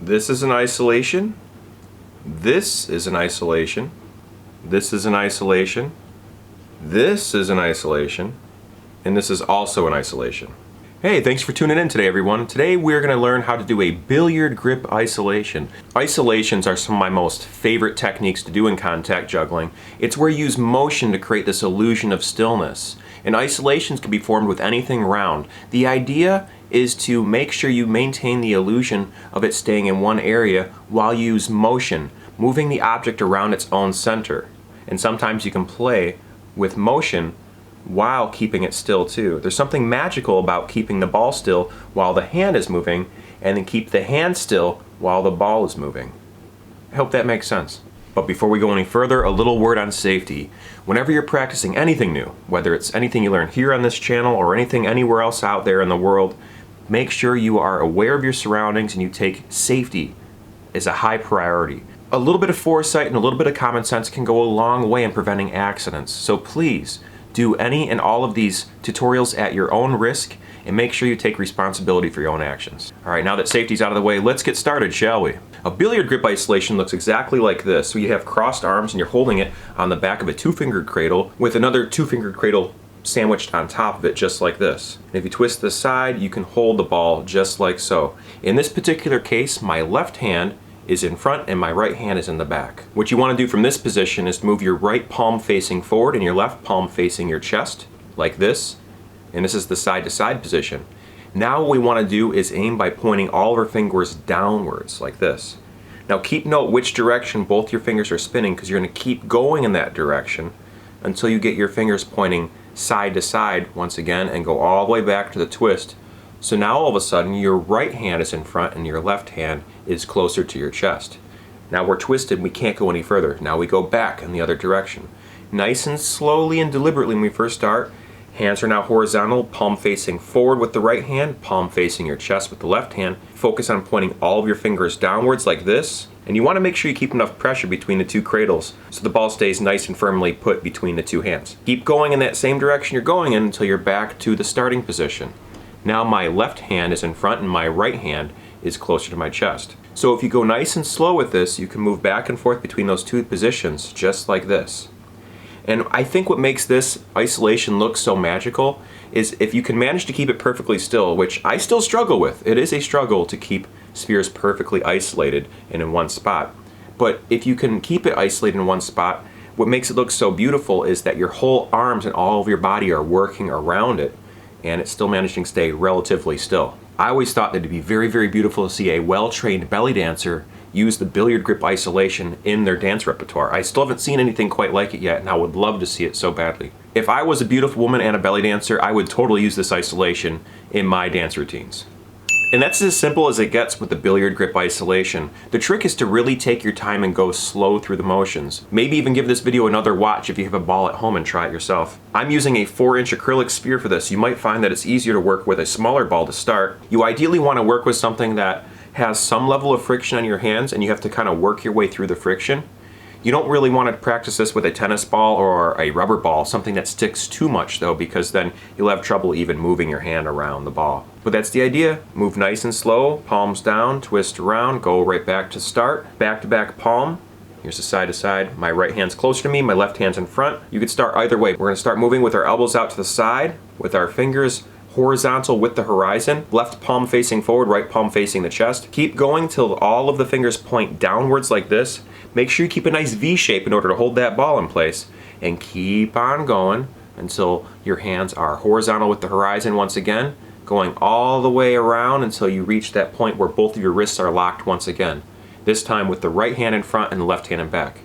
This is an isolation. This is an isolation. This is an isolation. This is an isolation. And this is also an isolation. Hey, thanks for tuning in today, everyone. Today we're going to learn how to do a billiard grip isolation. Isolations are some of my most favorite techniques to do in contact juggling. It's where you use motion to create this illusion of stillness. And isolations can be formed with anything round. The idea is to make sure you maintain the illusion of it staying in one area while you use motion, moving the object around its own center. And sometimes you can play with motion while keeping it still too. There's something magical about keeping the ball still while the hand is moving, and then keep the hand still while the ball is moving. I hope that makes sense. But before we go any further, a little word on safety. Whenever you're practicing anything new, whether it's anything you learn here on this channel or anything anywhere else out there in the world, make sure you are aware of your surroundings and you take safety as a high priority. A little bit of foresight and a little bit of common sense can go a long way in preventing accidents. So please, do any and all of these tutorials at your own risk and make sure you take responsibility for your own actions. Alright, now that safety's out of the way, let's get started, shall we? A billiard grip isolation looks exactly like this. So you have crossed arms and you're holding it on the back of a two-fingered cradle with another two-fingered cradle sandwiched on top of it, just like this. And if you twist this side, you can hold the ball just like so. In this particular case, my left hand is in front and my right hand is in the back. What you want to do from this position is to move your right palm facing forward and your left palm facing your chest, like this. And this is the side-to-side position. Now what we want to do is aim by pointing all of our fingers downwards, like this. Now keep note which direction both your fingers are spinning, because you're going to keep going in that direction until you get your fingers pointing side to side once again and go all the way back to the twist. So now all of a sudden your right hand is in front and your left hand is closer to your chest. Now we're twisted, we can't go any further. Now we go back in the other direction. Nice and slowly and deliberately when we first start. Hands are now horizontal, palm facing forward with the right hand, palm facing your chest with the left hand. Focus on pointing all of your fingers downwards like this. And you want to make sure you keep enough pressure between the two cradles so the ball stays nice and firmly put between the two hands. Keep going in that same direction you're going in until you're back to the starting position. Now my left hand is in front and my right hand is closer to my chest. So if you go nice and slow with this, you can move back and forth between those two positions just like this. And I think what makes this isolation look so magical is if you can manage to keep it perfectly still, which I still struggle with. It is a struggle to keep spheres perfectly isolated and in one spot. But if you can keep it isolated in one spot, what makes it look so beautiful is that your whole arms and all of your body are working around it, and it's still managing to stay relatively still. I always thought that it'd be very, very beautiful to see a well-trained belly dancer use the billiard grip isolation in their dance repertoire. I still haven't seen anything quite like it yet, and I would love to see it so badly. If I was a beautiful woman and a belly dancer, I would totally use this isolation in my dance routines. And that's as simple as it gets with the billiard grip isolation. The trick is to really take your time and go slow through the motions. Maybe even give this video another watch if you have a ball at home and try it yourself. I'm using a 4-inch acrylic sphere for this. You might find that it's easier to work with a smaller ball to start. You ideally want to work with something that has some level of friction on your hands, and you have to kind of work your way through the friction. You don't really want to practice this with a tennis ball or a rubber ball, something that sticks too much though, because then you'll have trouble even moving your hand around the ball. But that's the idea. Move nice and slow, palms down, twist around, go right back to start, back to back palm. Here's the side to side. My right hand's closer to me, my left hand's in front. You could start either way. We're going to start moving with our elbows out to the side, with our fingers horizontal with the horizon, left palm facing forward, right palm facing the chest. Keep going till all of the fingers point downwards like this. Make sure you keep a nice V shape in order to hold that ball in place, and keep on going until your hands are horizontal with the horizon once again, going all the way around until you reach that point where both of your wrists are locked once again, this time with the right hand in front and the left hand in back.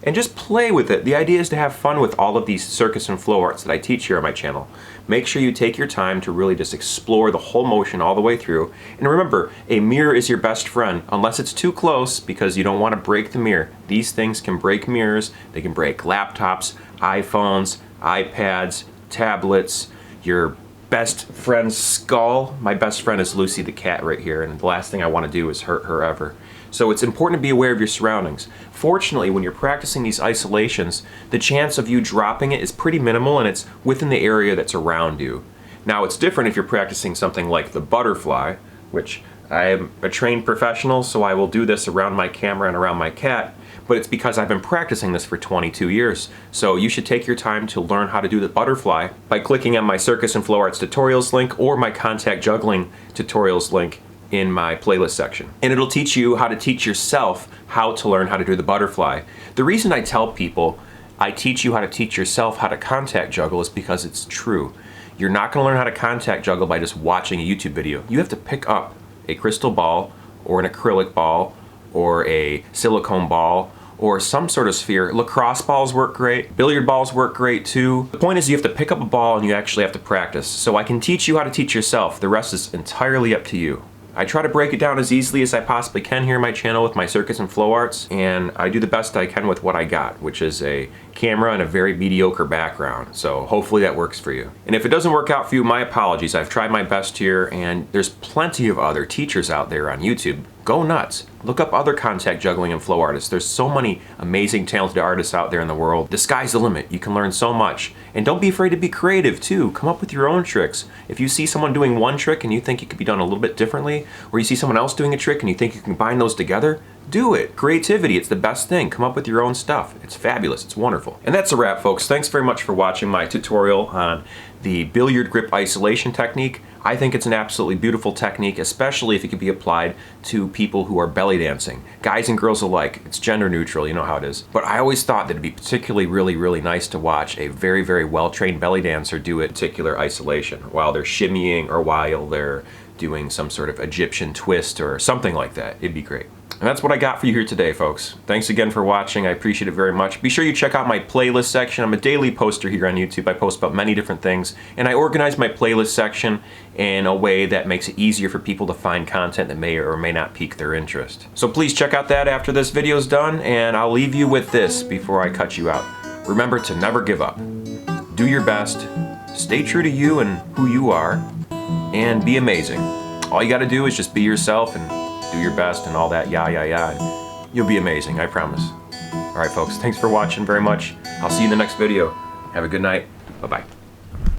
And just play with it. The idea is to have fun with all of these circus and flow arts that I teach here on my channel. Make sure you take your time to really just explore the whole motion all the way through. And remember, a mirror is your best friend, unless it's too close, because you don't want to break the mirror. These things can break mirrors, they can break laptops, iPhones, iPads, tablets, your best friend's skull. My best friend is Lucy the cat right here, and the last thing I want to do is hurt her ever. So it's important to be aware of your surroundings. Fortunately, when you're practicing these isolations, the chance of you dropping it is pretty minimal, and it's within the area that's around you. Now it's different if you're practicing something like the butterfly, which I'm a trained professional, so I will do this around my camera and around my cat, but it's because I've been practicing this for 22 years. So you should take your time to learn how to do the butterfly by clicking on my Circus and Flow Arts tutorials link or my contact juggling tutorials link in my playlist section. And it'll teach you how to teach yourself how to learn how to do the butterfly. The reason I tell people I teach you how to teach yourself how to contact juggle is because it's true. You're not gonna learn how to contact juggle by just watching a YouTube video. You have to pick up a crystal ball or an acrylic ball or a silicone ball or some sort of sphere. Lacrosse balls work great. Billiard balls work great too. The point is you have to pick up a ball and you actually have to practice. So I can teach you how to teach yourself. The rest is entirely up to you. I try to break it down as easily as I possibly can here on my channel with my Circus and Flow Arts, and I do the best I can with what I got, which is a camera and a very mediocre background. So hopefully that works for you. And if it doesn't work out for you, my apologies. I've tried my best here, and there's plenty of other teachers out there on YouTube. Go nuts. Look up other contact juggling and flow artists. There's so many amazing, talented artists out there in the world. The sky's the limit. You can learn so much. And don't be afraid to be creative too. Come up with your own tricks. If you see someone doing one trick and you think it could be done a little bit differently, or you see someone else doing a trick and you think you can combine those together, do it. Creativity, it's the best thing. Come up with your own stuff. It's fabulous. It's wonderful. And that's a wrap, folks. Thanks very much for watching my tutorial on the billiard grip isolation technique. I think it's an absolutely beautiful technique, especially if it can be applied to people who are belly dancing. Guys and girls alike. It's gender neutral, you know how it is. But I always thought that it'd be particularly really nice to watch a very, very well-trained belly dancer do a particular isolation while they're shimmying or while they're doing some sort of Egyptian twist or something like that. It'd be great. And that's what I got for you here today, folks. Thanks again for watching. I appreciate it very much. Be sure you check out my playlist section. I'm a daily poster here on YouTube. I post about many different things, and I organize my playlist section in a way that makes it easier for people to find content that may or may not pique their interest. So please check out that after this video's done, and I'll leave you with this before I cut you out. Remember to never give up. Do your best, stay true to you and who you are, and be amazing. All you gotta do is just be yourself and do your best and all that and you'll be amazing, I promise. Alright folks, thanks for watching very much. I'll see you in the next video. Have a good night. Bye-bye.